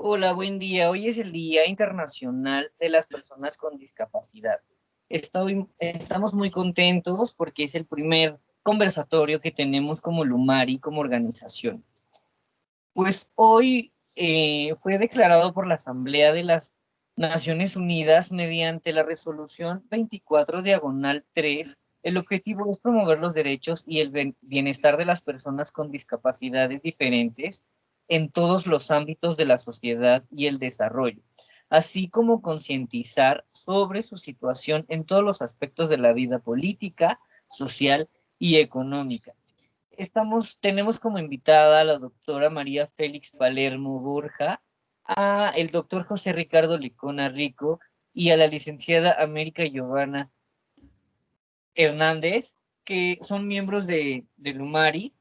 Hola, buen día. Hoy es el Día Internacional de las Personas con Discapacidad. Estamos muy contentos porque es el primer conversatorio que tenemos como Lumari, como organización. Pues hoy fue declarado por la Asamblea de las Naciones Unidas mediante la resolución 24 diagonal 3. El objetivo es promover los derechos y el bienestar de las personas con discapacidades diferentes en todos los ámbitos de la sociedad y el desarrollo, así como concientizar sobre su situación en todos los aspectos de la vida política, social y económica. Tenemos como invitada a la doctora María Félix Palermo Borja, a el doctor José Ricardo Licona Rico y a la licenciada América Giovanna Hernández, que son miembros de Lumari,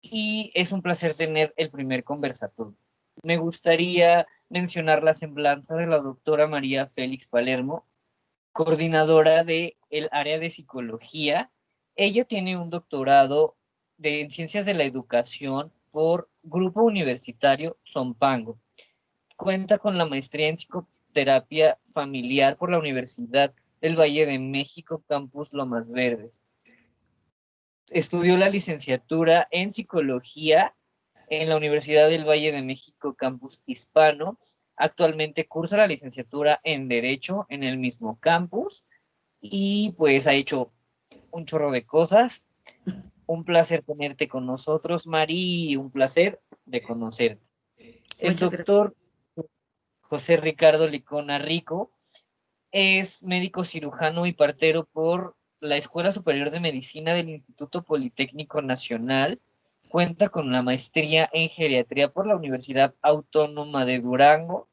y es un placer tener el primer conversatorio. Me gustaría mencionar la semblanza de la doctora María Félix Palermo, coordinadora del área de psicología. Ella tiene un doctorado en ciencias de la educación por Grupo Universitario Zompango. Cuenta con la maestría en psicoterapia familiar por la Universidad del Valle de México, Campus Lomas Verdes. Estudió la licenciatura en psicología en la Universidad del Valle de México, Campus Hispano. Actualmente cursa la licenciatura en Derecho en el mismo campus y pues ha hecho un chorro de cosas. Un placer tenerte con nosotros, Mari, y un placer de conocerte. El Muchas gracias. doctor José Ricardo Licona Rico es médico cirujano y partero por la Escuela Superior de Medicina del Instituto Politécnico Nacional. Cuenta con la maestría en geriatría por la Universidad Autónoma de Durango,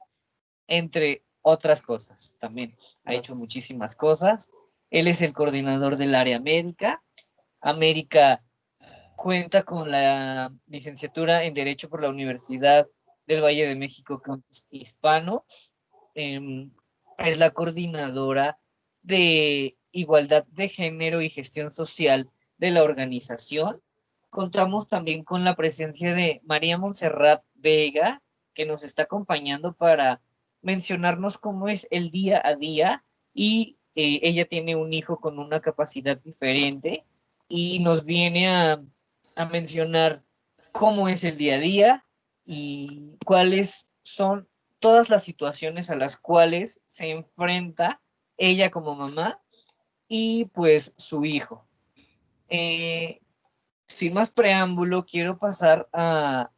entre otras cosas. También ha hecho muchísimas cosas. Él es el coordinador del área médica. América cuenta con la licenciatura en Derecho por la Universidad del Valle de México, Campus Hispano. Eh, es la coordinadora de Igualdad de Género y Gestión Social de la organización. Contamos también con la presencia de María Montserrat Vega, que nos está acompañando para mencionarnos cómo es el día a día, y ella tiene un hijo con una capacidad diferente y nos viene a mencionar cómo es el día a día y cuáles son todas las situaciones a las cuales se enfrenta ella como mamá y pues su hijo. Eh, Sin más preámbulo, quiero pasar a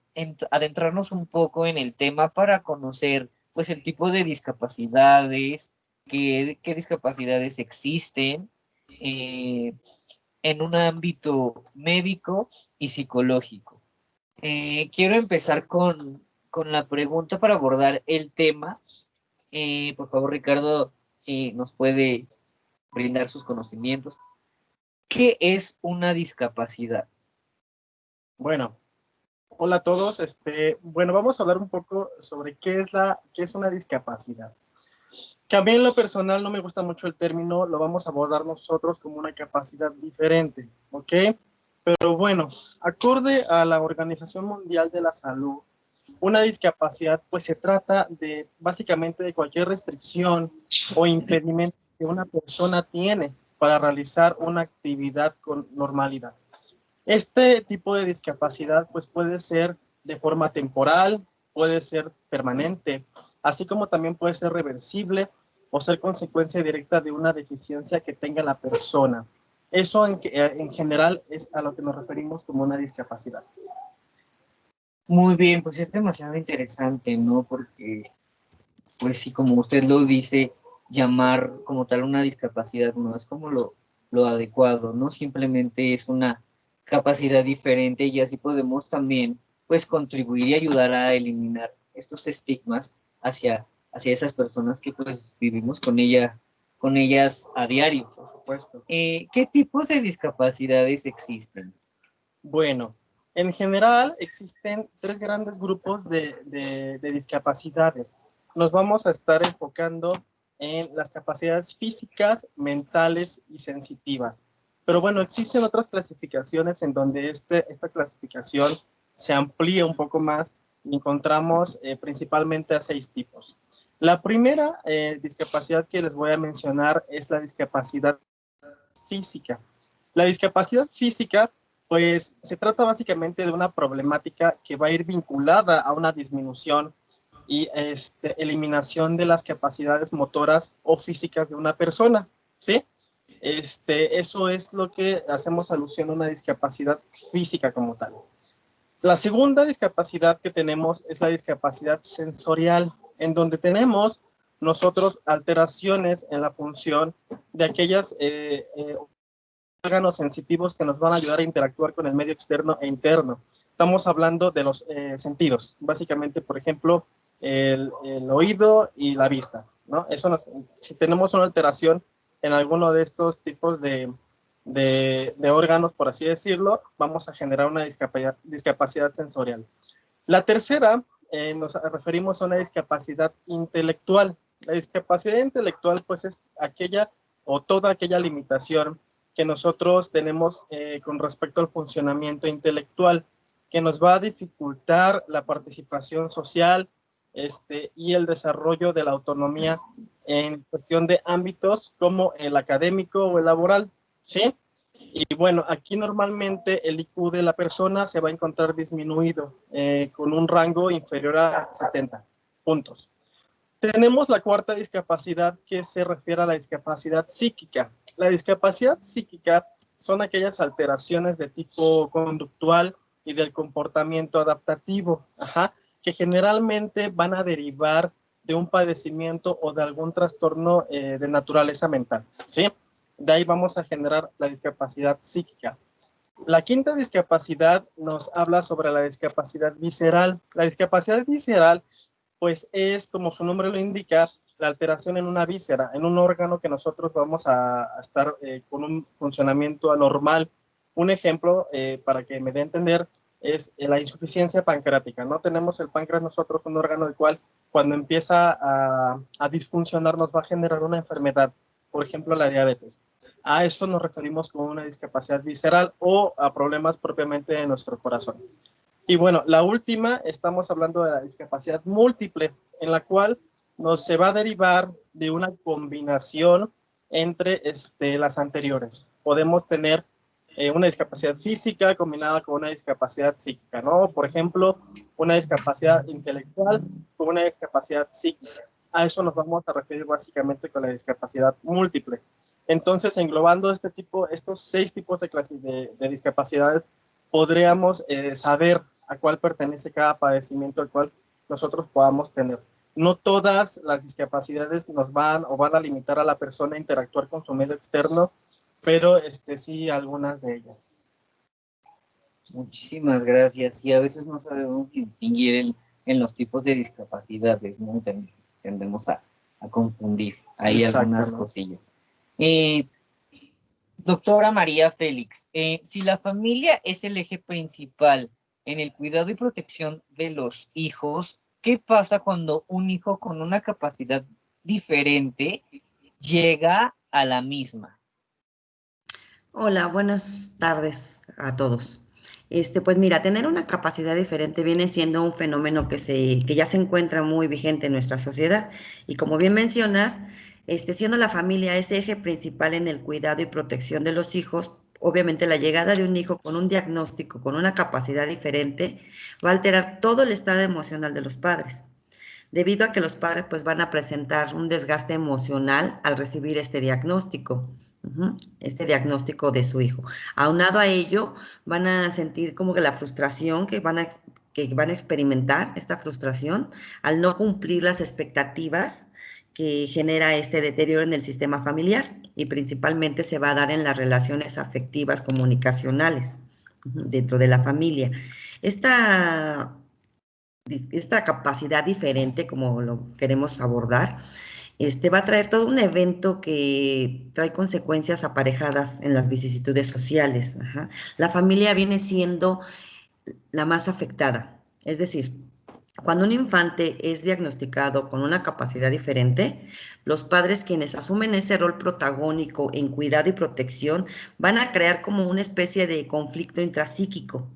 adentrarnos un poco en el tema para conocer pues el tipo de discapacidades, qué discapacidades existen eh, en un ámbito médico y psicológico. Quiero empezar con la pregunta para abordar el tema. Por favor, Ricardo, si nos puede brindar sus conocimientos. ¿Qué es una discapacidad? Bueno, hola a todos. Bueno, vamos a hablar un poco sobre qué es una discapacidad. Que a mí en lo personal no me gusta mucho el término, lo vamos a abordar nosotros como una capacidad diferente, ¿ok? Pero bueno, acorde a la Organización Mundial de la Salud, una discapacidad pues se trata de básicamente de cualquier restricción o impedimento que una persona tiene para realizar una actividad con normalidad. Este tipo de discapacidad pues puede ser de forma temporal, puede ser permanente, así como también puede ser reversible o ser consecuencia directa de una deficiencia que tenga la persona. Eso en general es a lo que nos referimos como una discapacidad. Muy bien, pues es demasiado interesante, ¿no? Porque, pues sí, como usted lo dice, llamar como tal una discapacidad no es como lo adecuado, ¿no? Simplemente es una capacidad diferente y así podemos también, pues, contribuir y ayudar a eliminar estos estigmas hacia esas personas que, pues, vivimos con ellas a diario, por supuesto. ¿Qué tipos de discapacidades existen? Bueno, en general existen tres grandes grupos de discapacidades. Nos vamos a estar enfocando en las capacidades físicas, mentales y sensitivas. Pero bueno, existen otras clasificaciones en donde esta clasificación se amplía un poco más encontramos principalmente a 6 tipos. La primera discapacidad que les voy a mencionar es la discapacidad física. La discapacidad física, pues, se trata básicamente de una problemática que va a ir vinculada a una disminución y eliminación de las capacidades motoras o físicas de una persona, ¿sí? Eso es lo que hacemos alusión a una discapacidad física como tal. La segunda discapacidad que tenemos es la discapacidad sensorial, en donde tenemos nosotros alteraciones en la función de aquellas órganos sensitivos que nos van a ayudar a interactuar con el medio externo e interno. Estamos hablando de los sentidos, básicamente, por ejemplo, el oído y la vista, ¿no? Si tenemos una alteración en alguno de estos tipos de órganos, por así decirlo, vamos a generar una discapacidad sensorial. La tercera, nos referimos a una discapacidad intelectual. La discapacidad intelectual, pues, es aquella o toda aquella limitación que nosotros tenemos con respecto al funcionamiento intelectual, que nos va a dificultar la participación social y el desarrollo de la autonomía en cuestión de ámbitos como el académico o el laboral, ¿sí? Y bueno, aquí normalmente el IQ de la persona se va a encontrar disminuido con un rango inferior a 70 puntos. Tenemos la cuarta discapacidad que se refiere a la discapacidad psíquica. La discapacidad psíquica son aquellas alteraciones de tipo conductual y del comportamiento adaptativo, que generalmente van a derivar de un padecimiento o de algún trastorno de naturaleza mental, ¿sí? De ahí vamos a generar la discapacidad psíquica. La quinta discapacidad nos habla sobre la discapacidad visceral. La discapacidad visceral, pues, es, como su nombre lo indica, la alteración en una víscera, en un órgano que nosotros vamos a estar con un funcionamiento anormal. Un ejemplo, para que me dé a entender, es la insuficiencia pancreática. No tenemos el páncreas nosotros, un órgano del cual cuando empieza a disfuncionar nos va a generar una enfermedad, por ejemplo la diabetes. A esto nos referimos como una discapacidad visceral o a problemas propiamente de nuestro corazón. Y bueno, la última, estamos hablando de la discapacidad múltiple, en la cual se va a derivar de una combinación entre las anteriores. Podemos tener una discapacidad física combinada con una discapacidad psíquica, ¿no? Por ejemplo, una discapacidad intelectual con una discapacidad psíquica. A eso nos vamos a referir básicamente con la discapacidad múltiple. Entonces, englobando estos 6 tipos de discapacidades, podríamos saber a cuál pertenece cada padecimiento al cual nosotros podamos tener. No todas las discapacidades nos van a limitar a la persona a interactuar con su medio externo, pero sí algunas de ellas. Muchísimas gracias. Y a veces no sabemos distinguir en los tipos de discapacidades, ¿no? Tendemos a confundir. Hay algunas cosillas. Doctora María Félix, si la familia es el eje principal en el cuidado y protección de los hijos, ¿qué pasa cuando un hijo con una capacidad diferente llega a la misma? Hola, buenas tardes a todos. Pues mira, tener una capacidad diferente viene siendo un fenómeno que ya se encuentra muy vigente en nuestra sociedad. Y como bien mencionas, siendo la familia ese eje principal en el cuidado y protección de los hijos, obviamente la llegada de un hijo con un diagnóstico, con una capacidad diferente, va a alterar todo el estado emocional de los padres, debido a que los padres pues van a presentar un desgaste emocional al recibir este diagnóstico. Este diagnóstico de su hijo. Aunado a ello, van a sentir como que la frustración que van a experimentar, esta frustración, al no cumplir las expectativas que genera este deterioro en el sistema familiar, y principalmente se va a dar en las relaciones afectivas comunicacionales dentro de la familia. Esta capacidad diferente, como lo queremos abordar, va a traer todo un evento que trae consecuencias aparejadas en las vicisitudes sociales. La familia viene siendo la más afectada. Es decir, cuando un infante es diagnosticado con una capacidad diferente, los padres, quienes asumen ese rol protagónico en cuidado y protección, van a crear como una especie de conflicto intrapsíquico,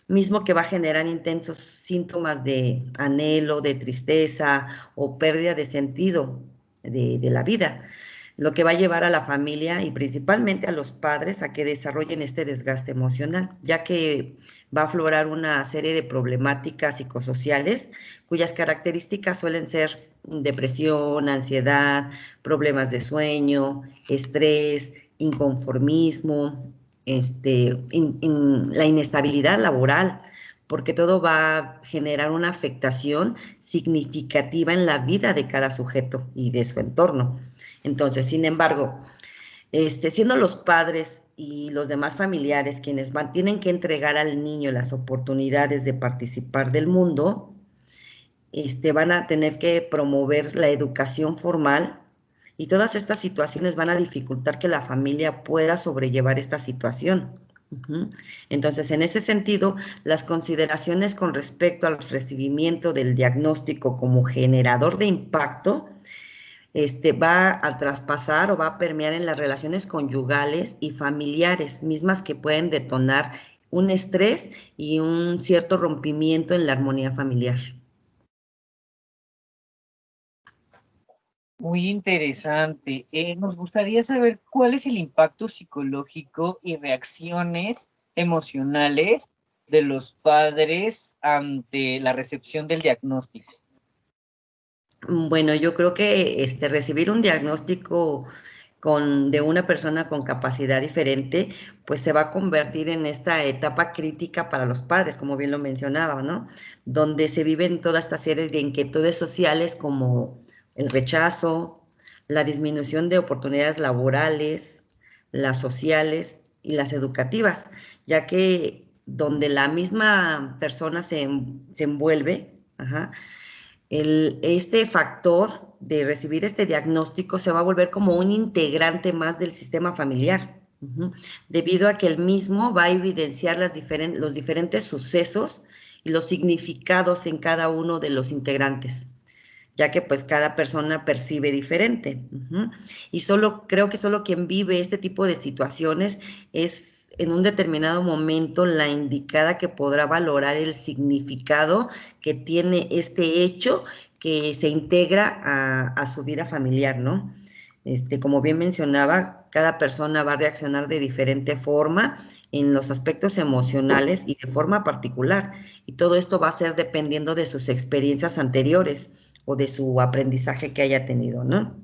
mismo que va a generar intensos síntomas de anhelo, de tristeza o pérdida de sentido de la vida, lo que va a llevar a la familia y principalmente a los padres a que desarrollen este desgaste emocional, ya que va a aflorar una serie de problemáticas psicosociales cuyas características suelen ser depresión, ansiedad, problemas de sueño, estrés, inconformismo, la inestabilidad laboral, porque todo va a generar una afectación significativa en la vida de cada sujeto y de su entorno. Entonces, sin embargo, siendo los padres y los demás familiares quienes tienen que entregar al niño las oportunidades de participar del mundo, van a tener que promover la educación formal y todas estas situaciones van a dificultar que la familia pueda sobrellevar esta situación. Entonces, en ese sentido, las consideraciones con respecto al recibimiento del diagnóstico como generador de impacto va a traspasar o va a permear en las relaciones conyugales y familiares, mismas que pueden detonar un estrés y un cierto rompimiento en la armonía familiar. Muy interesante. Nos gustaría saber cuál es el impacto psicológico y reacciones emocionales de los padres ante la recepción del diagnóstico. Bueno, yo creo que recibir un diagnóstico de una persona con capacidad diferente, pues se va a convertir en esta etapa crítica para los padres, como bien lo mencionaba, ¿no? Donde se viven toda esta serie de inquietudes sociales como el rechazo, la disminución de oportunidades laborales, las sociales y las educativas, ya que donde la misma persona se envuelve, este factor de recibir este diagnóstico se va a volver como un integrante más del sistema familiar, debido a que el mismo va a evidenciar los diferentes sucesos y los significados en cada uno de los integrantes, ya que pues cada persona percibe diferente. Y creo que solo quien vive este tipo de situaciones es en un determinado momento la indicada que podrá valorar el significado que tiene este hecho que se integra a su vida familiar, ¿no? Como bien mencionaba, cada persona va a reaccionar de diferente forma en los aspectos emocionales y de forma particular. Y todo esto va a ser dependiendo de sus experiencias anteriores o de su aprendizaje que haya tenido, ¿no?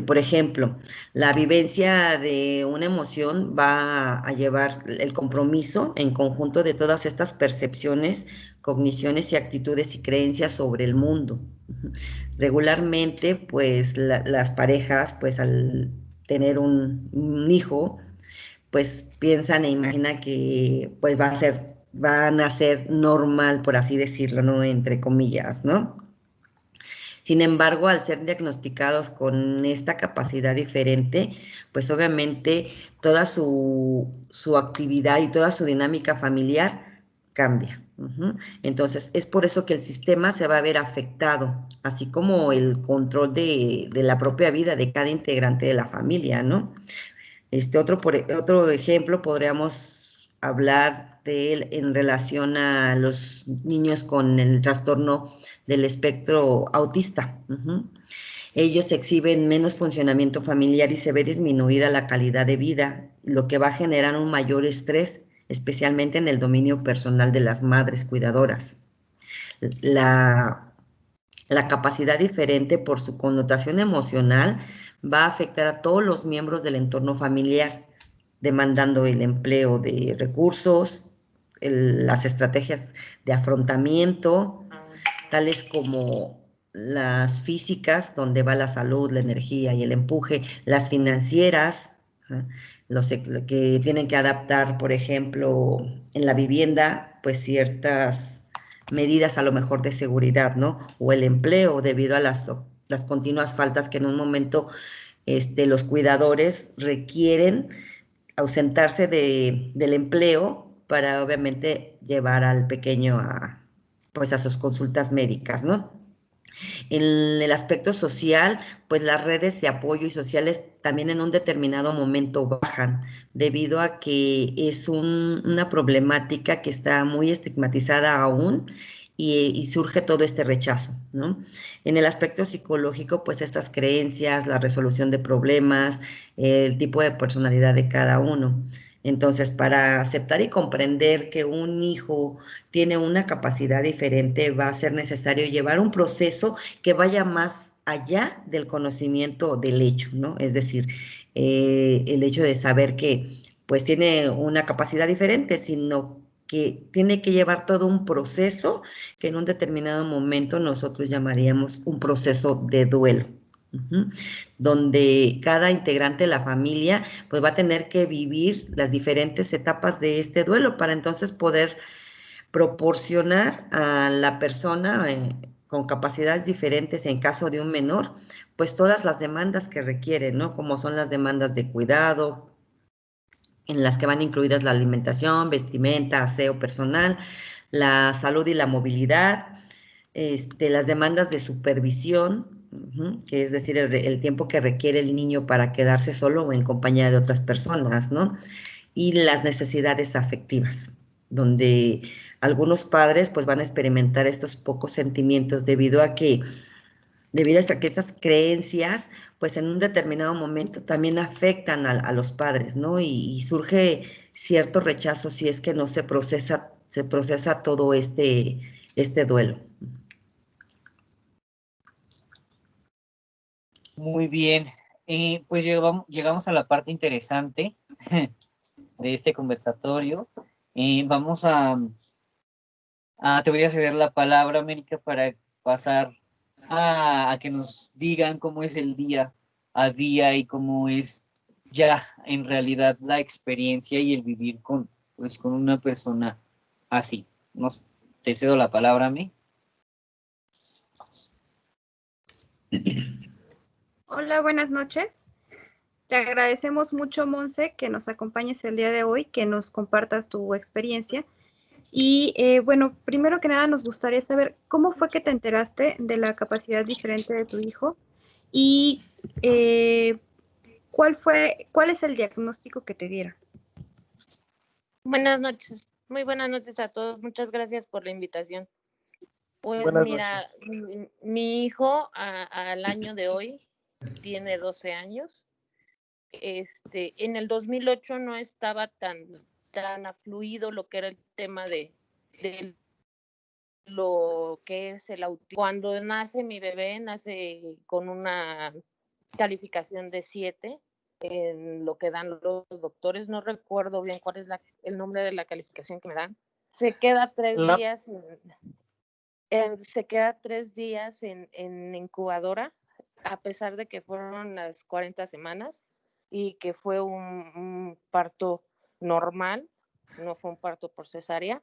Por ejemplo, la vivencia de una emoción va a llevar el compromiso en conjunto de todas estas percepciones, cogniciones y actitudes y creencias sobre el mundo. Regularmente, pues las parejas, pues al tener un hijo, pues piensan e imaginan que pues van a ser normal, por así decirlo, ¿no? Entre comillas, ¿no? Sin embargo, al ser diagnosticados con esta capacidad diferente, pues obviamente toda su actividad y toda su dinámica familiar cambia. Entonces, es por eso que el sistema se va a ver afectado, así como el control de la propia vida de cada integrante de la familia, ¿no? Otro ejemplo podríamos hablar de él en relación a los niños con el trastorno del espectro autista. Ellos exhiben menos funcionamiento familiar y se ve disminuida la calidad de vida, lo que va a generar un mayor estrés, especialmente en el dominio personal de las madres cuidadoras. La capacidad diferente por su connotación emocional va a afectar a todos los miembros del entorno familiar, demandando el empleo de recursos, las estrategias de afrontamiento, tales como las físicas, donde va la salud, la energía y el empuje, las financieras, los que tienen que adaptar, por ejemplo, en la vivienda, pues ciertas medidas a lo mejor de seguridad, ¿no? O el empleo debido a las continuas faltas que en un momento los cuidadores requieren ausentarse del empleo para obviamente llevar al pequeño pues a sus consultas médicas, ¿no? En el aspecto social, pues las redes de apoyo y sociales también en un determinado momento bajan, debido a que es una problemática que está muy estigmatizada aún y surge todo este rechazo, ¿no? En el aspecto psicológico, pues estas creencias, la resolución de problemas, el tipo de personalidad de cada uno. Entonces, para aceptar y comprender que un hijo tiene una capacidad diferente, va a ser necesario llevar un proceso que vaya más allá del conocimiento del hecho, ¿no? Es decir, el hecho de saber que pues tiene una capacidad diferente, sino que tiene que llevar todo un proceso que en un determinado momento nosotros llamaríamos un proceso de duelo. Donde cada integrante de la familia pues va a tener que vivir las diferentes etapas de este duelo para entonces poder proporcionar a la persona con capacidades diferentes en caso de un menor, pues todas las demandas que requiere, ¿no? Como son las demandas de cuidado, en las que van incluidas la alimentación, vestimenta, aseo personal, la salud y la movilidad, las demandas de supervisión, que es decir, el tiempo que requiere el niño para quedarse solo o en compañía de otras personas, ¿no? Y las necesidades afectivas, donde algunos padres pues van a experimentar estos pocos sentimientos debido a que esas creencias pues en un determinado momento también afectan a los padres, ¿no? Y surge cierto rechazo si es que no se procesa todo este duelo. Muy bien. Pues llegamos a la parte interesante de este conversatorio. Vamos te voy a ceder la palabra, América, para pasar a que nos digan cómo es el día a día y cómo es ya en realidad la experiencia y el vivir pues, con una persona así. Te cedo la palabra a mí. Hola, buenas noches. Te agradecemos mucho, Monse, que nos acompañes el día de hoy, que nos compartas tu experiencia. Y bueno, primero que nada nos gustaría saber cómo fue que te enteraste de la capacidad diferente de tu hijo y cuál es el diagnóstico que te dieron. Buenas noches, muy buenas noches a todos. Muchas gracias por la invitación. Pues Buenas mira, noches. mi hijo al año de hoy tiene 12 años. En el 2008 no estaba tan afluido lo que era el tema de lo que es el autismo. Cuando nace mi bebé, nace con una calificación de 7 en lo que dan los doctores. No recuerdo bien cuál es el nombre de la calificación que me dan. Se queda 3 días en incubadora, a pesar de que fueron las 40 semanas y que fue un parto normal, no fue un parto por cesárea.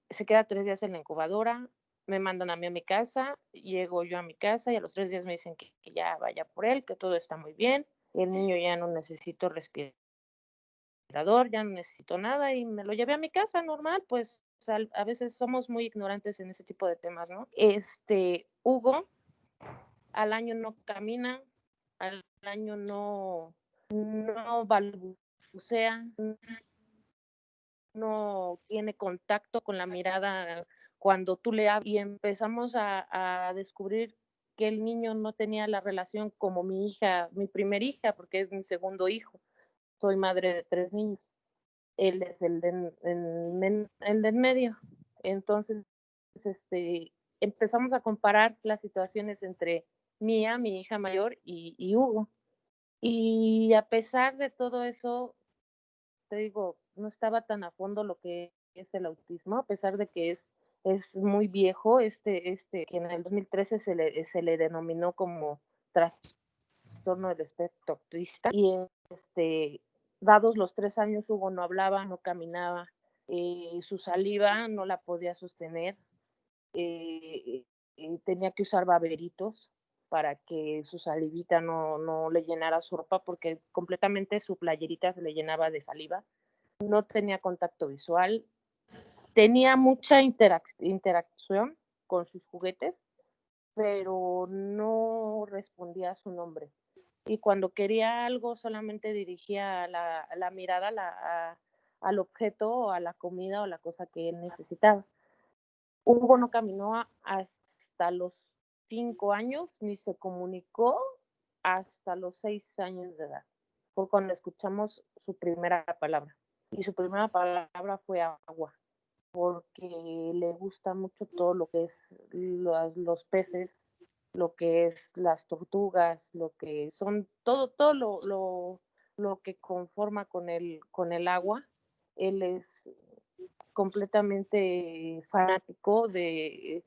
Se queda 3 días en la incubadora, me mandan a mí a mi casa, llego yo a mi casa y a los 3 días me dicen que ya vaya por él, que todo está muy bien, el niño ya no necesito respirador, ya no necesito nada y me lo llevé a mi casa normal, pues a veces somos muy ignorantes en ese tipo de temas, ¿no? Hugo al año no camina, al año no balbucea, no tiene contacto con la mirada cuando tú le hablas, y empezamos a descubrir que el niño no tenía la relación como mi hija, mi primer hija, porque es mi segundo hijo. Soy madre de 3 niños. Él es el del medio. Entonces, empezamos a comparar las situaciones entre mi hija mayor y Hugo. Y a pesar de todo eso, te digo, no estaba tan a fondo lo que es el autismo, a pesar de que es muy viejo, que en el 2013 se le denominó como trastorno del espectro autista. Y dados los 3 años, Hugo no hablaba, no caminaba, su saliva no la podía sostener, tenía que usar baberitos para que su salivita no le llenara su ropa, porque completamente su playerita se le llenaba de saliva. No tenía contacto visual, tenía mucha interacción con sus juguetes, pero no respondía a su nombre. Y cuando quería algo solamente dirigía la mirada al objeto o a la comida o la cosa que él necesitaba. Hugo no caminó hasta los 5 años, ni se comunicó hasta los 6 años de edad. Fue cuando escuchamos su primera palabra. Y su primera palabra fue agua, porque le gusta mucho todo lo que es los peces, lo que es las tortugas, lo que son todo lo que conforma con el agua. Él es completamente fanático de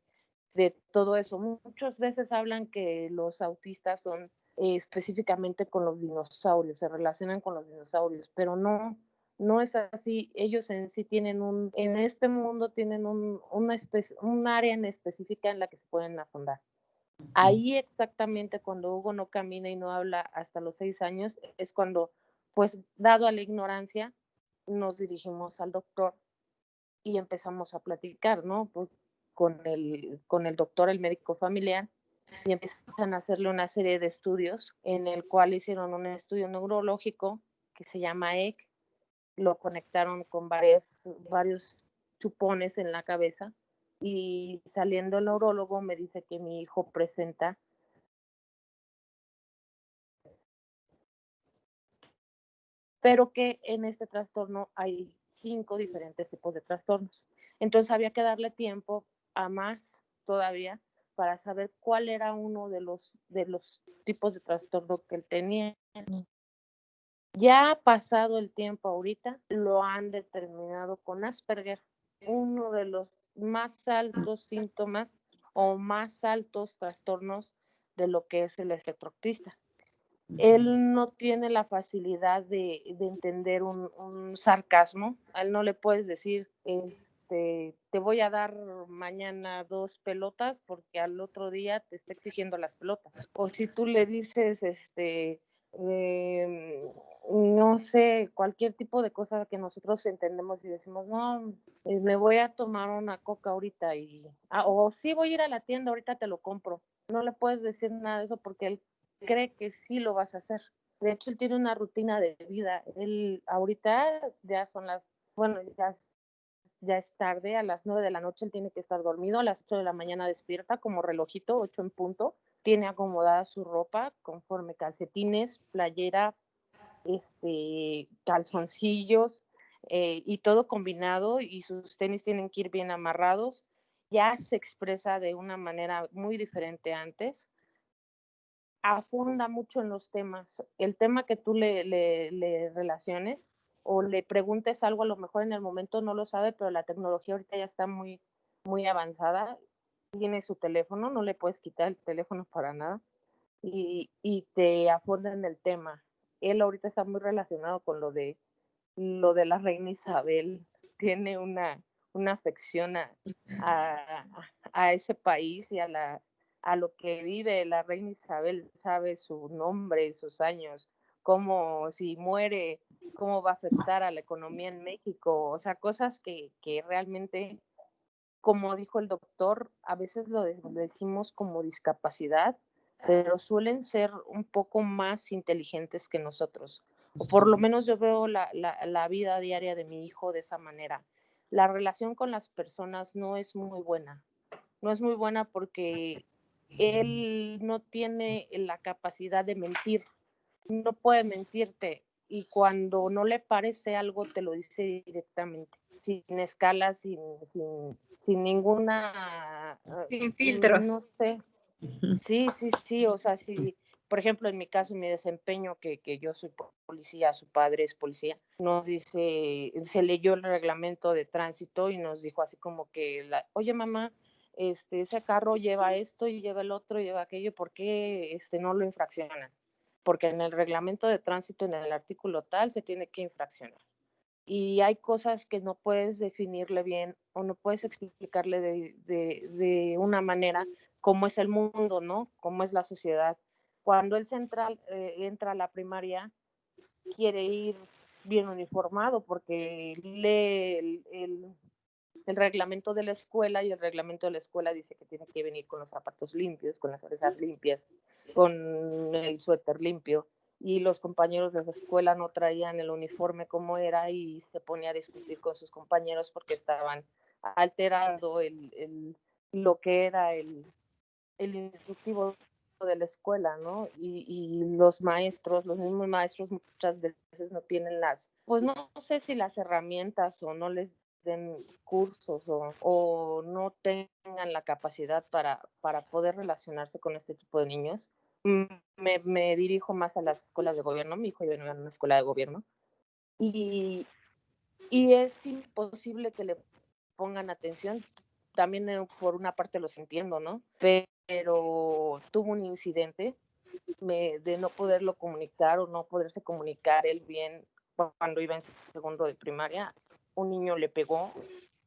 todo eso. Muchas veces hablan que los autistas son específicamente con los dinosaurios, se relacionan con los dinosaurios, pero no es así. Ellos en sí tienen en este mundo tienen un área en específica en la que se pueden afundar. Ahí exactamente cuando Hugo no camina y no habla hasta los 6 años, es cuando, pues, dado a la ignorancia, nos dirigimos al doctor y empezamos a platicar, ¿no? Pues, con el doctor, el médico familiar, y empiezan a hacerle una serie de estudios en el cual hicieron un estudio neurológico que se llama EEG, lo conectaron con varios chupones en la cabeza y saliendo el neurólogo me dice que mi hijo presenta, pero que en este trastorno hay 5 diferentes tipos de trastornos. Entonces había que darle tiempo a más todavía para saber cuál era uno de los tipos de trastorno que él tenía. Ya ha pasado el tiempo ahorita, lo han determinado con Asperger, uno de los más altos síntomas o más altos trastornos de lo que es el espectro autista. Él no tiene la facilidad de entender un sarcasmo. A él no le puedes decir, te voy a dar mañana 2 pelotas porque al otro día te está exigiendo las pelotas. O si tú le dices, no sé, cualquier tipo de cosa que nosotros entendemos y decimos, no, me voy a tomar una coca ahorita o sí voy a ir a la tienda, ahorita te lo compro. No le puedes decir nada de eso porque él cree que sí lo vas a hacer. De hecho, él tiene una rutina de vida. Él ahorita ya son bueno, ya es tarde, a las 9 de la noche él tiene que estar dormido, a las 8 de la mañana despierta como relojito, 8 en punto, tiene acomodada su ropa conforme calcetines, playera, calzoncillos y todo combinado, y sus tenis tienen que ir bien amarrados. Ya se expresa de una manera muy diferente antes. Afunda mucho en los temas. El tema que tú le relaciones o le preguntes algo, a lo mejor en el momento no lo sabe, pero la tecnología ahorita ya está muy, muy avanzada. Tiene su teléfono, no le puedes quitar el teléfono para nada y te afunda en el tema. Él ahorita está muy relacionado con lo de la reina Isabel. Tiene una afección a ese país y a lo que vive la reina Isabel. Sabe su nombre, sus años, cómo, si muere, cómo va a afectar a la economía en México. O sea, cosas que realmente, como dijo el doctor, a veces lo decimos como discapacidad, pero suelen ser un poco más inteligentes que nosotros. O por lo menos yo veo la vida diaria de mi hijo de esa manera. La relación con las personas no es muy buena. No es muy buena porque él no tiene la capacidad de mentir. No puede mentirte. Y cuando no le parece algo, te lo dice directamente, sin escalas, sin ninguna, Sin filtros. no sé. Sí, o sea, si, por ejemplo, en mi caso, mi desempeño, que yo soy policía, su padre es policía, nos dice, se leyó el reglamento de tránsito y nos dijo así como que, oye mamá, ese carro lleva esto y lleva el otro y lleva aquello, ¿por qué no lo infraccionan? Porque en el reglamento de tránsito, en el artículo tal, se tiene que infraccionar. Y hay cosas que no puedes definirle bien o no puedes explicarle de una manera cómo es el mundo, ¿no? Cómo es la sociedad. Cuando él entra a la primaria, quiere ir bien uniformado porque lee el reglamento de la escuela, y el reglamento de la escuela dice que tiene que venir con los zapatos limpios, con las orejas limpias, con el suéter limpio, y los compañeros de la escuela no traían el uniforme como era y se ponía a discutir con sus compañeros porque estaban alterando lo que era el instructivo de la escuela, ¿no? Y los maestros, los mismos maestros muchas veces no tienen pues no sé si las herramientas o no les den cursos o no tengan la capacidad para poder relacionarse con este tipo de niños. Me dirijo más a las escuelas de gobierno, mi hijo vive en una escuela de gobierno, y es imposible que le pongan atención. También por una parte los entiendo, ¿no? Pero tuvo un incidente de no poderlo comunicar o no poderse comunicar él bien cuando iba en segundo de primaria. Un niño le pegó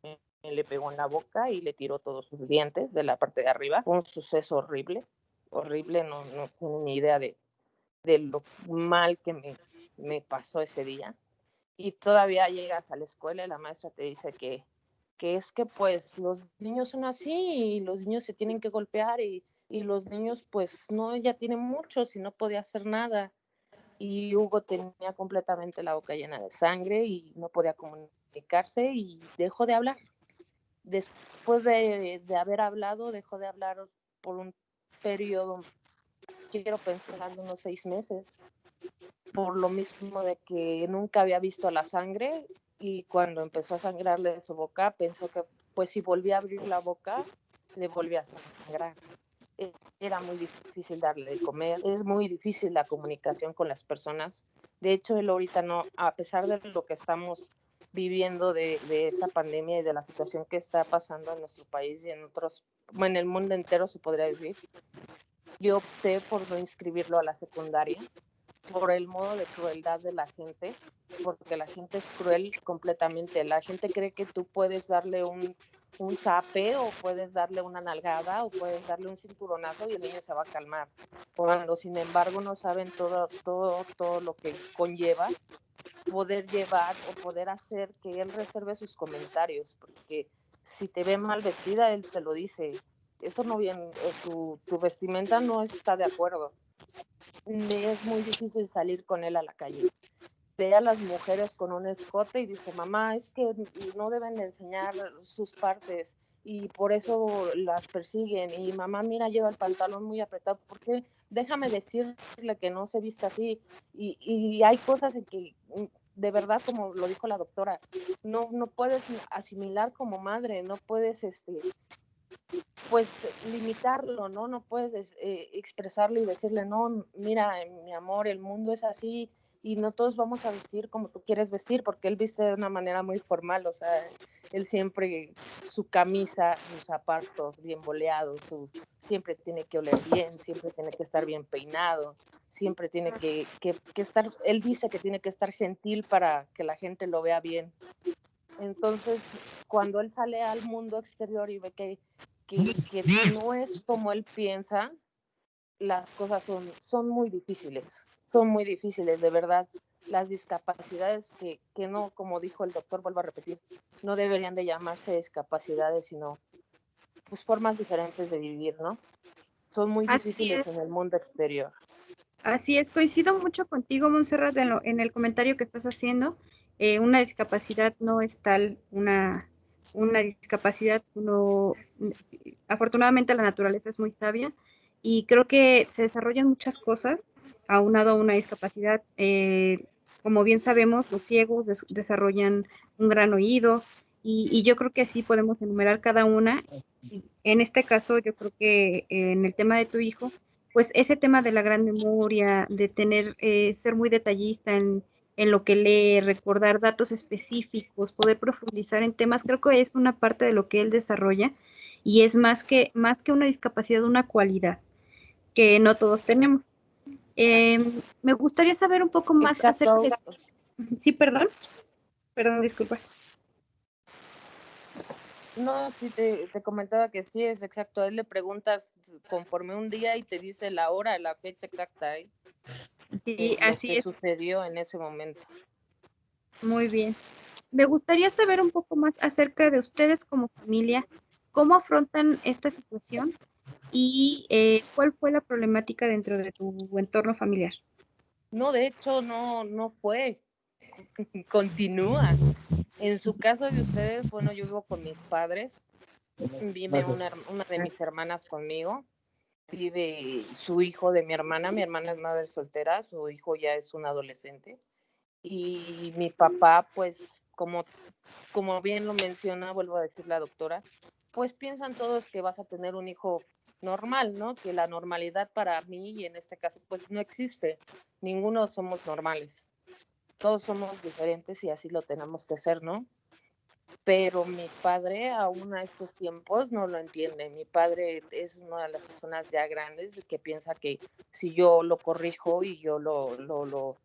en la boca y le tiró todos sus dientes de la parte de arriba. Fue un suceso horrible, horrible, no tengo ni idea de lo mal que me pasó ese día. Y todavía llegas a la escuela y la maestra te dice que es que pues los niños son así y los niños se tienen que golpear y los niños pues no, ella tiene muchos y no podía hacer nada. Y Hugo tenía completamente la boca llena de sangre y no podía comunicarse y dejó de hablar. Después de haber hablado, dejó de hablar por un periodo, quiero pensar, de unos 6 meses, por lo mismo de que nunca había visto la sangre, y cuando empezó a sangrarle de su boca, pensó que pues si volvía a abrir la boca, le volvía a sangrar. Era muy difícil darle de comer, es muy difícil la comunicación con las personas. De hecho, él ahorita no, a pesar de lo que estamos viviendo de esta pandemia y de la situación que está pasando en nuestro país y en otros, bueno, en el mundo entero se podría decir, yo opté por no inscribirlo a la secundaria por el modo de crueldad de la gente, porque la gente es cruel completamente. La gente cree que tú puedes darle un zape o puedes darle una nalgada o puedes darle un cinturonazo y el niño se va a calmar. Cuando sin embargo no saben todo lo que conlleva poder llevar o poder hacer que él reserve sus comentarios, porque si te ve mal vestida, él te lo dice. Eso no viene, tu vestimenta no está de acuerdo. Es muy difícil salir con él a la calle. Ve a las mujeres con un escote y dice, mamá, es que no deben de enseñar sus partes y por eso las persiguen. Y mamá, mira, lleva el pantalón muy apretado. ¿Por qué? Déjame decirle que no se vista así. Y hay cosas en que, de verdad, como lo dijo la doctora, no puedes asimilar como madre, no puedes pues limitarlo, ¿no? No puedes expresarle y decirle, no, mira, mi amor, el mundo es así y no todos vamos a vestir como tú quieres vestir, porque él viste de una manera muy formal, o sea, él siempre, su camisa, sus zapatos bien boleados, siempre tiene que oler bien, siempre tiene que estar bien peinado, siempre tiene que estar, él dice que tiene que estar gentil para que la gente lo vea bien. Entonces, cuando él sale al mundo exterior y ve que no es como él piensa, las cosas son muy difíciles, de verdad. Las discapacidades que no, como dijo el doctor, vuelvo a repetir, no deberían de llamarse discapacidades, sino pues formas diferentes de vivir, ¿no? Son muy difíciles en el mundo exterior. Así es, coincido mucho contigo, Montserrat, en el comentario que estás haciendo. Una discapacidad no es tal una discapacidad, afortunadamente la naturaleza es muy sabia y creo que se desarrollan muchas cosas aunado a una discapacidad. Como bien sabemos, los ciegos desarrollan un gran oído y yo creo que así podemos enumerar cada una. En este caso, yo creo que en el tema de tu hijo, pues ese tema de la gran memoria, de tener, ser muy detallista en lo que lee, recordar datos específicos, poder profundizar en temas, creo que es una parte de lo que él desarrolla y es más que una discapacidad, una cualidad que no todos tenemos. Me gustaría saber un poco más acerca de... Sí, perdón, disculpa. No, sí, te comentaba que sí, es exacto. A él le preguntas conforme un día y te dice la hora, la fecha exacta, Sí, lo así que es. sucedió en ese momento. Muy bien. Me gustaría saber un poco más acerca de ustedes como familia, cómo afrontan esta situación y cuál fue la problemática dentro de tu entorno familiar. No, de hecho, no fue. Continúa. En su caso de ustedes, bueno, yo vivo con mis padres, vive una de mis hermanas conmigo, vive su hijo de mi hermana es madre soltera, su hijo ya es un adolescente, y mi papá, pues, como bien lo menciona, vuelvo a decir la doctora, pues piensan todos que vas a tener un hijo normal, ¿no? Que la normalidad para mí, y en este caso, pues no existe. Ninguno somos normales. Todos somos diferentes y así lo tenemos que ser, ¿no? Pero mi padre aún a estos tiempos no lo entiende. Mi padre es una de las personas ya grandes que piensa que si yo lo corrijo y yo lo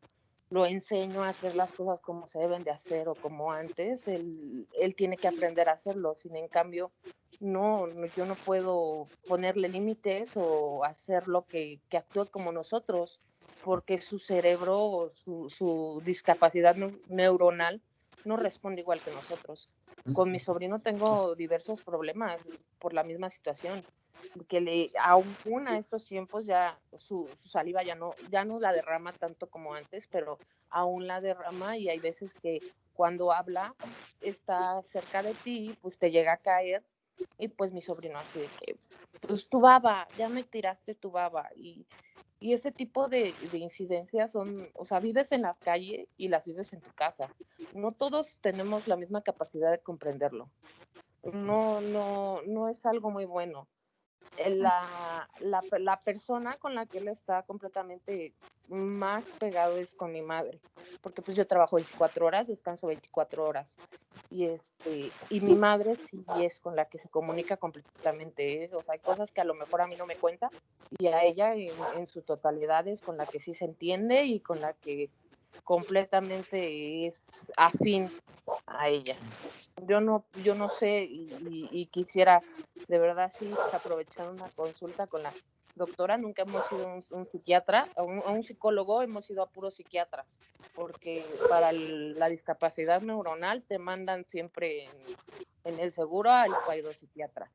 enseño a hacer las cosas como se deben de hacer o como antes, él tiene que aprender a hacerlo. Sin en cambio, yo no puedo ponerle límites o hacerlo que actúe como nosotros, porque su cerebro, su discapacidad neuronal no responde igual que nosotros. Con mi sobrino tengo diversos problemas por la misma situación, que aún a estos tiempos ya su saliva ya no la derrama tanto como antes, pero aún la derrama, y hay veces que cuando habla está cerca de ti, pues te llega a caer, y pues mi sobrino así de que, pues tu baba, ya me tiraste tu baba, y ese tipo de incidencias son, o sea, vives en la calle y las vives en tu casa. No todos tenemos la misma capacidad de comprenderlo. No es algo muy bueno. La persona con la que él está completamente más pegado es con mi madre, porque pues yo trabajo 24 horas, descanso 24 horas, y mi madre sí es con la que se comunica completamente, ¿eh? O sea, hay cosas que a lo mejor a mí no me cuenta, y a ella en su totalidad es con la que sí se entiende y con la que completamente es afín a ella. Yo no sé, y quisiera de verdad sí aprovechar una consulta con la doctora. Nunca hemos sido un psiquiatra, a un psicólogo, hemos sido a puros psiquiatras, porque para la discapacidad neuronal te mandan siempre en el seguro al psiquiatra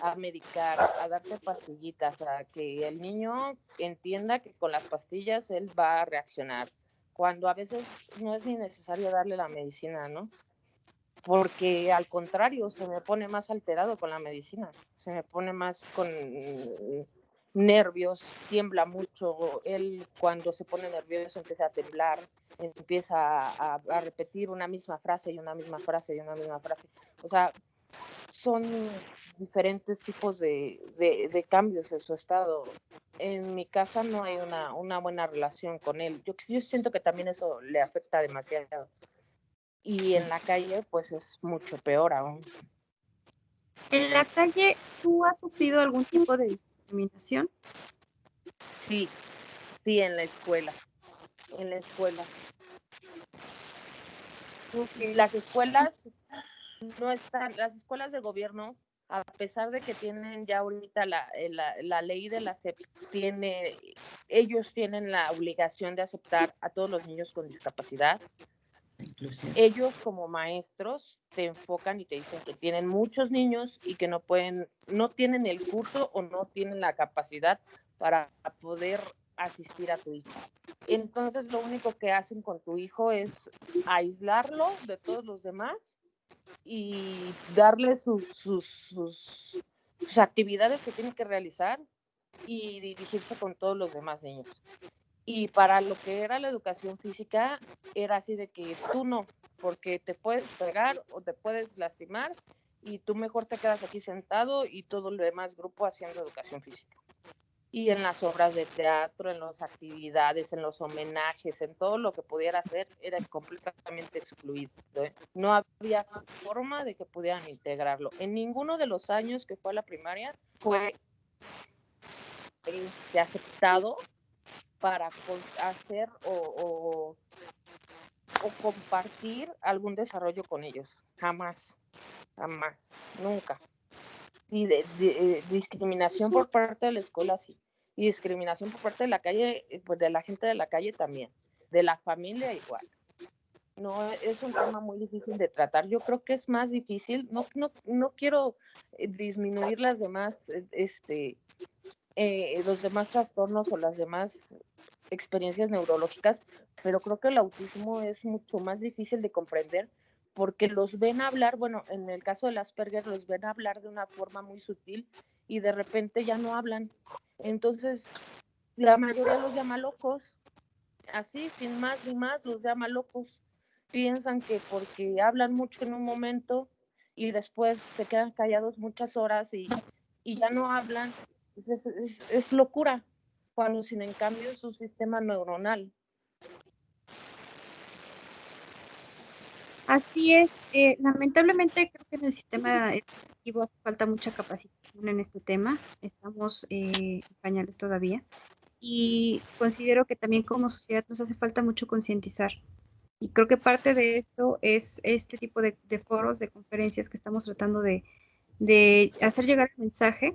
a medicar, a darte pastillitas, a que el niño entienda que con las pastillas él va a reaccionar, cuando a veces no es ni necesario darle la medicina, ¿no? Porque al contrario, se me pone más alterado con la medicina, se me pone más con nervios, tiembla mucho, él cuando se pone nervioso empieza a temblar, empieza a repetir una misma frase y una misma frase y una misma frase, o sea, son diferentes tipos de cambios en su estado. En mi casa no hay una buena relación con él, yo siento que también eso le afecta demasiado. Y en la calle, pues es mucho peor aún. En la calle, ¿tú has sufrido algún tipo de discriminación? Sí, sí, en la escuela. En la escuela. Las escuelas no están, las escuelas de gobierno, a pesar de que tienen ya ahorita la ley de la SEP, ellos tienen la obligación de aceptar a todos los niños con discapacidad. Inclusión. Ellos como maestros te enfocan y te dicen que tienen muchos niños y que no tienen el curso o no tienen la capacidad para poder asistir a tu hijo. Entonces lo único que hacen con tu hijo es aislarlo de todos los demás y darle sus actividades que tiene que realizar y dirigirse con todos los demás niños. Y para lo que era la educación física, era así de que tú no, porque te puedes pegar o te puedes lastimar y tú mejor te quedas aquí sentado y todo lo demás grupo haciendo educación física. Y en las obras de teatro, en las actividades, en los homenajes, en todo lo que pudiera hacer, era completamente excluido, ¿eh? No había forma de que pudieran integrarlo. En ninguno de los años que fue a la primaria fue aceptado para hacer o compartir algún desarrollo con ellos. Jamás, jamás, nunca. Y discriminación por parte de la escuela, sí. Y discriminación por parte de la calle, pues de la gente de la calle también. De la familia igual. No, es un tema muy difícil de tratar. Yo creo que es más difícil. No quiero disminuir las demás, los demás trastornos o las demás experiencias neurológicas, pero creo que el autismo es mucho más difícil de comprender porque los ven hablar, bueno, en el caso del Asperger los ven hablar de una forma muy sutil y de repente ya no hablan. Entonces, la mayoría los llama locos, así, sin más ni más, los llama locos. Piensan que porque hablan mucho en un momento y después se quedan callados muchas horas y ya no hablan, es locura, cuando sin en cambio es su sistema neuronal. Así es, lamentablemente creo que en el sistema educativo hace falta mucha capacitación en este tema, estamos en pañales todavía y considero que también como sociedad nos hace falta mucho concientizar. Y creo que parte de esto es este tipo de foros, de conferencias que estamos tratando de hacer llegar el mensaje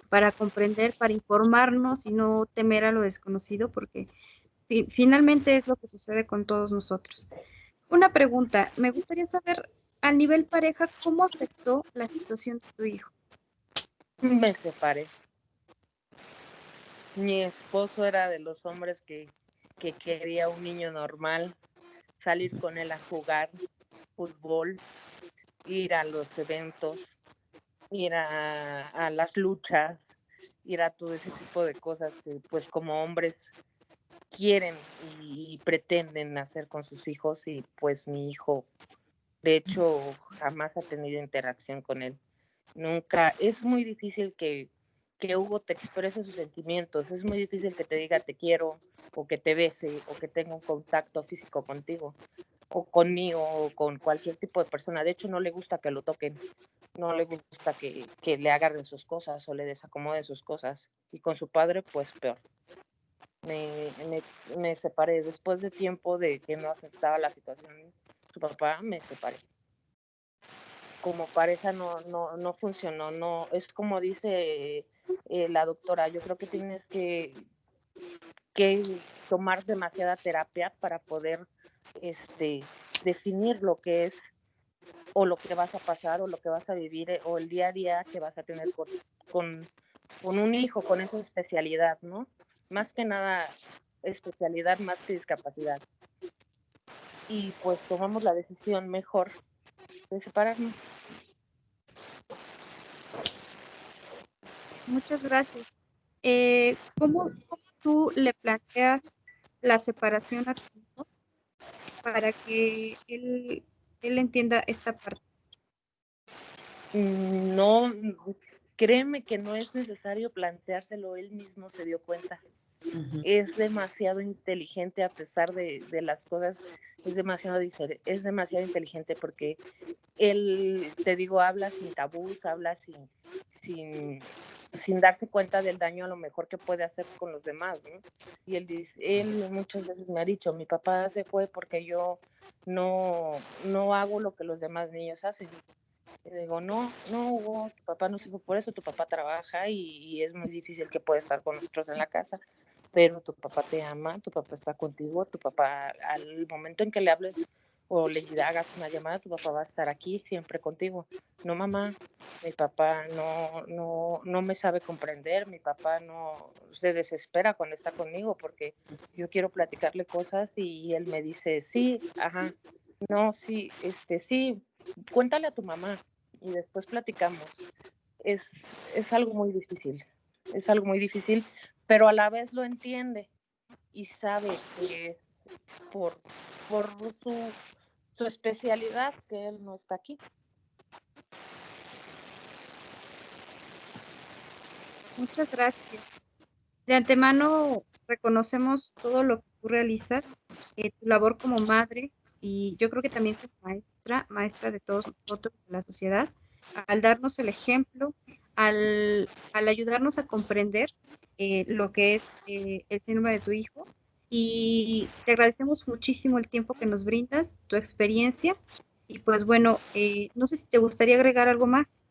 para comprender, para informarnos y no temer a lo desconocido, porque finalmente es lo que sucede con todos nosotros. Una pregunta, me gustaría saber a nivel pareja, ¿cómo afectó la situación de tu hijo? Me separé. Mi esposo era de los hombres que quería un niño normal, salir con él a jugar fútbol, ir a los eventos, ir a las luchas, ir a todo ese tipo de cosas que pues como hombres quieren y pretenden hacer con sus hijos, y pues mi hijo de hecho jamás ha tenido interacción con él. Nunca, es muy difícil que Hugo te exprese sus sentimientos, es muy difícil que te diga te quiero, o que te bese, o que tenga un contacto físico contigo, o conmigo, o con cualquier tipo de persona. De hecho, no le gusta que lo toquen, no le gusta que le agarren sus cosas o le desacomoden sus cosas. Y con su padre, pues peor. Me separé después de tiempo de que no aceptaba la situación. Su papá, me separé. Como pareja no funcionó, no, es como dice la doctora, yo creo que tienes que tomar demasiada terapia para poder definir lo que es o lo que vas a pasar o lo que vas a vivir o el día a día que vas a tener con un hijo con esa especialidad, ¿no? Más que nada especialidad más que discapacidad. Y pues tomamos la decisión mejor de separarnos. Muchas gracias. ¿Cómo tú le planteas la separación a tu hijo para que él entienda esta parte? No, créeme que no es necesario planteárselo, él mismo se dio cuenta. Es demasiado inteligente a pesar de las cosas, es demasiado inteligente porque él, te digo, habla sin tabús, habla sin darse cuenta del daño a lo mejor que puede hacer con los demás, ¿no? Y él muchas veces me ha dicho, mi papá se fue porque yo no hago lo que los demás niños hacen. Y digo, no, Hugo, tu papá no se fue por eso, tu papá trabaja y es muy difícil que pueda estar con nosotros en la casa, pero tu papá te ama, tu papá está contigo, tu papá, al momento en que le hables o le hagas una llamada, tu papá va a estar aquí siempre contigo. No, mamá, mi papá no me sabe comprender, mi papá no se desespera cuando está conmigo porque yo quiero platicarle cosas y él me dice, sí, ajá, no, sí, sí, cuéntale a tu mamá y después platicamos. Es algo muy difícil, es algo muy difícil, pero a la vez lo entiende y sabe que por su especialidad que él no está aquí. Muchas gracias. De antemano reconocemos todo lo que tú realizas, tu labor como madre y yo creo que también como maestra de todos nosotros, de la sociedad, al darnos el ejemplo, al ayudarnos a comprender lo que es el síndrome de tu hijo. Y te agradecemos muchísimo el tiempo que nos brindas, tu experiencia. Y pues bueno, no sé si te gustaría agregar algo más.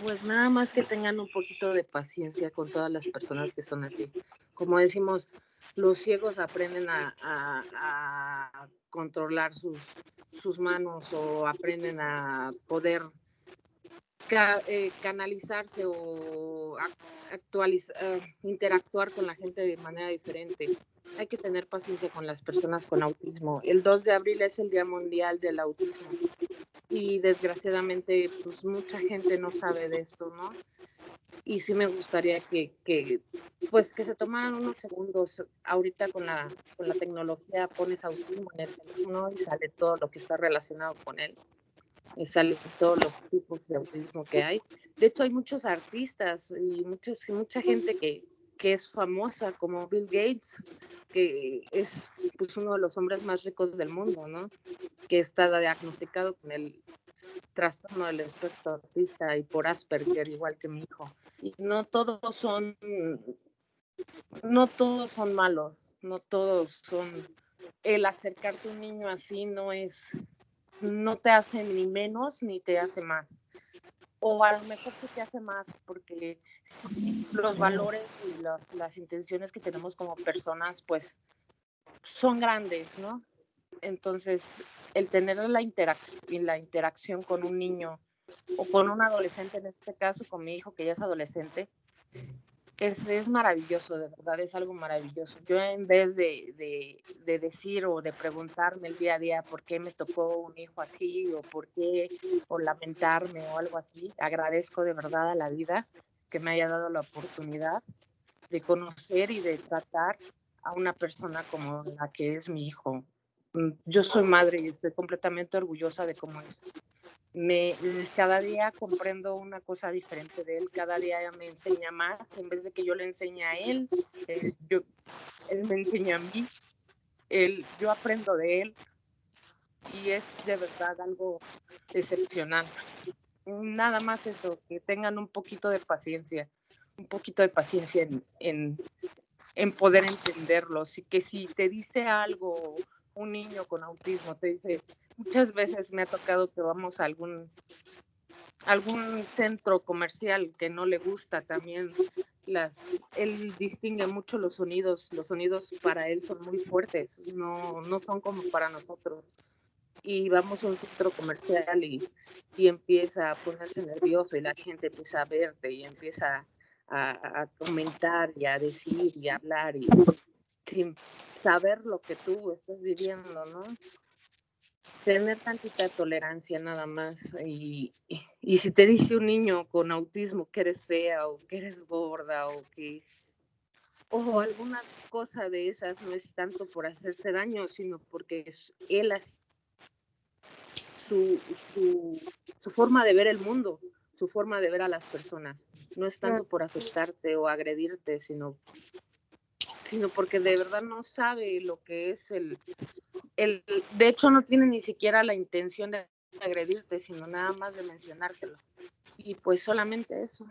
Pues nada más que tengan un poquito de paciencia con todas las personas que son así. Como decimos, los ciegos aprenden a controlar sus manos o aprenden a poder canalizarse o interactuar con la gente de manera diferente. Hay que tener paciencia con las personas con autismo. El 2 de abril es el Día Mundial del Autismo y desgraciadamente pues mucha gente no sabe de esto, ¿no? Y sí me gustaría que se tomaran unos segundos. Ahorita con la tecnología pones autismo en el teléfono y sale todo lo que está relacionado con él. Y salen todos los tipos de autismo que hay. De hecho, hay muchos artistas y mucha gente que es famosa, como Bill Gates, que es pues, uno de los hombres más ricos del mundo, ¿no? Que está diagnosticado con el trastorno del espectro autista y por Asperger, igual que mi hijo. Y no todos son malos, no todos son. El acercarte a un niño así no te hace ni menos ni te hace más. O a lo mejor sí te hace más porque los valores y las intenciones que tenemos como personas pues son grandes, ¿no? Entonces, el tener la interacción con un niño o con un adolescente, en este caso con mi hijo que ya es adolescente, es maravilloso, de verdad, es algo maravilloso. Yo en vez de decir o de preguntarme el día a día por qué me tocó un hijo así o lamentarme o algo así, agradezco de verdad a la vida que me haya dado la oportunidad de conocer y de tratar a una persona como la que es mi hijo. Yo soy madre y estoy completamente orgullosa de cómo es. Cada día comprendo una cosa diferente de él, cada día me enseña más, en vez de que yo le enseñe a él, él me enseña a mí, yo aprendo de él y es de verdad algo excepcional. Nada más eso, que tengan un poquito de paciencia en poder entenderlos, y que si te dice algo un niño con autismo, te dice, muchas veces me ha tocado que vamos a algún centro comercial que no le gusta también, él distingue mucho los sonidos para él son muy fuertes, no son como para nosotros, y vamos a un centro comercial y empieza a ponerse nervioso y la gente empieza a verte y empieza a comentar y a decir y a hablar y sin saber lo que tú estás viviendo, ¿no? Tener tantita tolerancia nada más y si te dice un niño con autismo que eres fea o que eres gorda o alguna cosa de esas, no es tanto por hacerte daño, sino porque él su forma de ver el mundo, su forma de ver a las personas. No es tanto por afectarte o agredirte, sino porque de verdad no sabe lo que es de hecho no tiene ni siquiera la intención de agredirte, sino nada más de mencionártelo. Y pues solamente eso.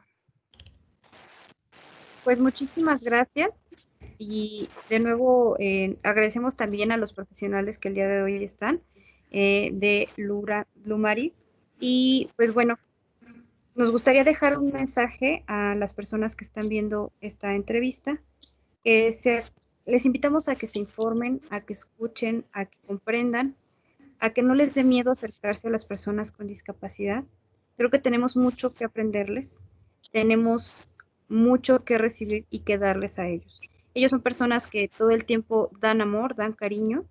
Pues muchísimas gracias y de nuevo agradecemos también a los profesionales que el día de hoy están de Lumari, y pues bueno, nos gustaría dejar un mensaje a las personas que están viendo esta entrevista. Les invitamos a que se informen, a que escuchen, a que comprendan, a que no les dé miedo acercarse a las personas con discapacidad. Creo que tenemos mucho que aprenderles, tenemos mucho que recibir y que darles a ellos. Ellos son personas que todo el tiempo dan amor, dan cariño,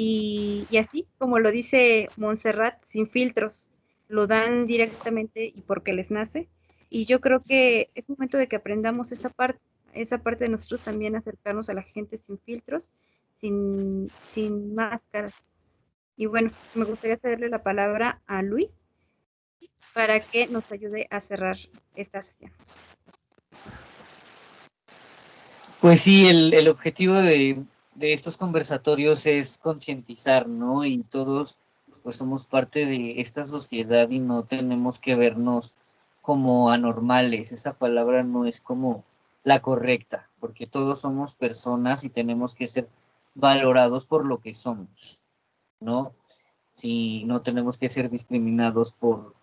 y así como lo dice Montserrat, sin filtros, lo dan directamente y porque les nace. Y yo creo que es momento de que aprendamos esa parte de nosotros también, acercarnos a la gente sin filtros, sin máscaras. Y bueno, me gustaría cederle la palabra a Luis para que nos ayude a cerrar esta sesión. Pues sí, el objetivo de estos conversatorios es concientizar, ¿no? Y todos pues somos parte de esta sociedad y no tenemos que vernos como anormales. Esa palabra no es como la correcta, porque todos somos personas y tenemos que ser valorados por lo que somos, ¿no? Si no tenemos que ser discriminados por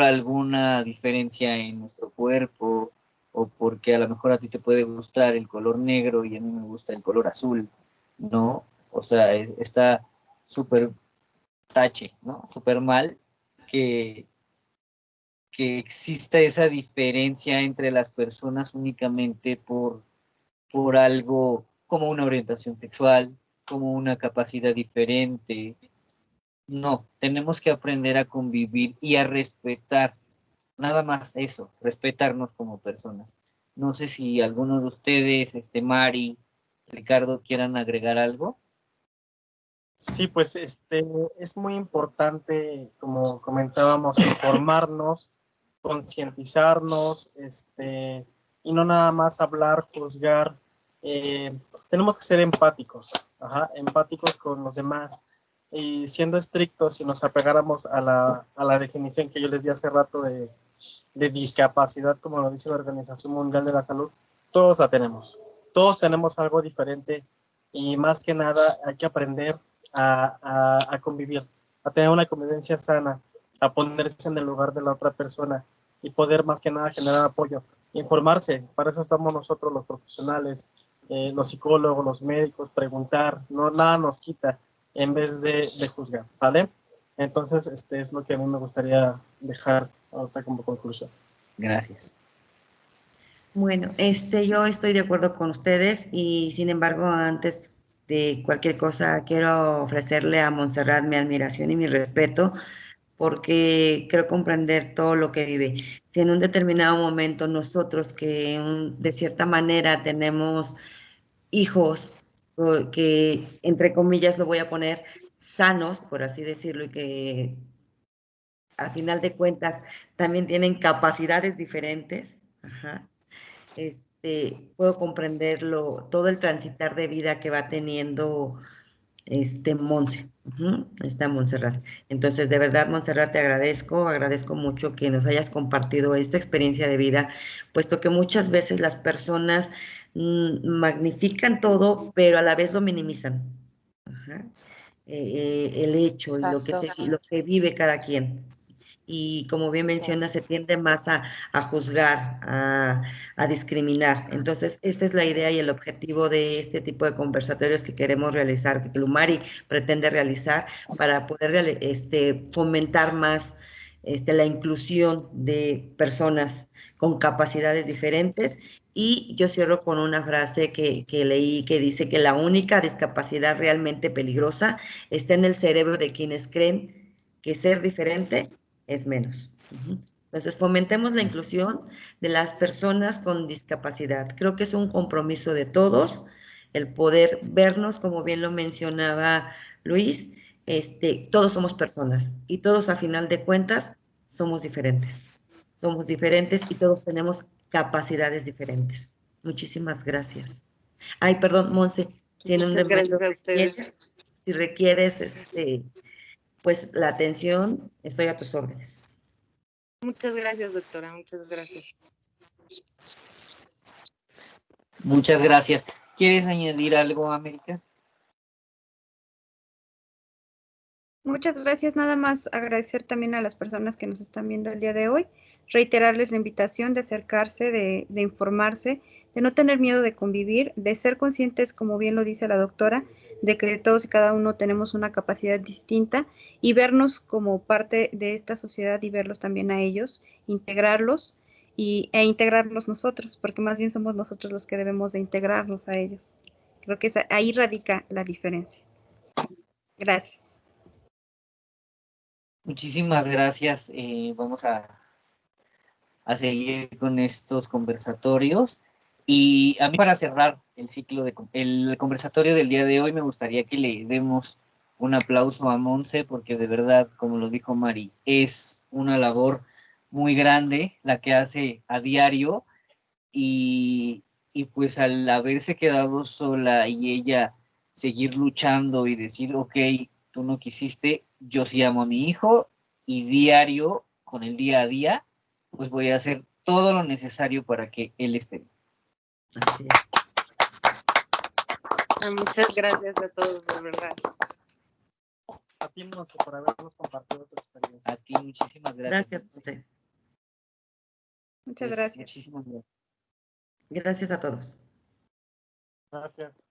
alguna diferencia en nuestro cuerpo, o porque a lo mejor a ti te puede gustar el color negro y a mí me gusta el color azul, ¿no? O sea, está súper tache, ¿no? Súper mal que exista esa diferencia entre las personas únicamente por algo como una orientación sexual, como una capacidad diferente. No, tenemos que aprender a convivir y a respetar, nada más eso, respetarnos como personas. No sé si alguno de ustedes, Mari, Ricardo, quieran agregar algo. Sí, pues es muy importante, como comentábamos, informarnos, concientizarnos, y no nada más hablar, juzgar. Tenemos que ser empáticos, ajá, empáticos con los demás. Y siendo estrictos, si nos apegáramos a la definición que yo les di hace rato de discapacidad, como lo dice la Organización Mundial de la Salud, todos la tenemos. Todos tenemos algo diferente y más que nada hay que aprender a convivir, a tener una convivencia sana, a ponerse en el lugar de la otra persona y poder más que nada generar apoyo, informarse. Para eso estamos nosotros los profesionales, los psicólogos, los médicos, preguntar, no nada nos quita en vez de juzgar, ¿sale? Entonces, es lo que a mí me gustaría dejar ahorita como conclusión. Gracias. Bueno, yo estoy de acuerdo con ustedes y sin embargo, antes de cualquier cosa, quiero ofrecerle a Montserrat mi admiración y mi respeto porque creo comprender todo lo que vive. Si en un determinado momento nosotros de cierta manera tenemos hijos que, entre comillas, lo voy a poner, sanos, por así decirlo, y que a final de cuentas también tienen capacidades diferentes, ajá, puedo comprenderlo, todo el transitar de vida que va teniendo Monse, está Montserrat. Entonces, de verdad, Montserrat, te agradezco mucho que nos hayas compartido esta experiencia de vida, puesto que muchas veces las personas magnifican todo, pero a la vez lo minimizan. Ajá. El hecho y lo que vive cada quien. Y como bien menciona, se tiende más a juzgar, a discriminar. Entonces, esta es la idea y el objetivo de este tipo de conversatorios que queremos realizar, que Lumari pretende realizar para poder fomentar más la inclusión de personas con capacidades diferentes. Y yo cierro con una frase que leí que dice que la única discapacidad realmente peligrosa está en el cerebro de quienes creen que ser diferente es menos. Entonces, fomentemos la inclusión de las personas con discapacidad. Creo que es un compromiso de todos el poder vernos, como bien lo mencionaba Luis, todos somos personas y todos a final de cuentas somos diferentes. Somos diferentes y todos tenemos capacidades diferentes. Muchísimas gracias. Ay, perdón, Monse, si en un Muchas gracias a ustedes. si requieres pues la atención, estoy a tus órdenes. Muchas gracias, doctora. Muchas gracias. Muchas gracias. ¿Quieres añadir algo, América? Muchas gracias. Nada más agradecer también a las personas que nos están viendo el día de hoy, reiterarles la invitación de acercarse, de informarse, de no tener miedo de convivir, de ser conscientes, como bien lo dice la doctora, de que todos y cada uno tenemos una capacidad distinta y vernos como parte de esta sociedad y verlos también a ellos, integrarlos e integrarnos nosotros, porque más bien somos nosotros los que debemos de integrarnos a ellos. Creo que ahí radica la diferencia. Gracias. Muchísimas gracias. Vamos a seguir con estos conversatorios. Y a mí, para cerrar el ciclo el conversatorio del día de hoy, me gustaría que le demos un aplauso a Monse, porque de verdad, como lo dijo Mari, es una labor muy grande la que hace a diario y pues al haberse quedado sola y ella seguir luchando y decir, ok, tú no quisiste, yo sí amo a mi hijo y diario, con el día a día, pues voy a hacer todo lo necesario para que él esté bien. Así es. Muchas gracias a todos, de verdad. A ti, Monse, por habernos compartido tu experiencia. A ti, muchísimas gracias. Gracias, Monse. Muchas Pues, gracias. muchísimas gracias. Gracias a todos. Gracias.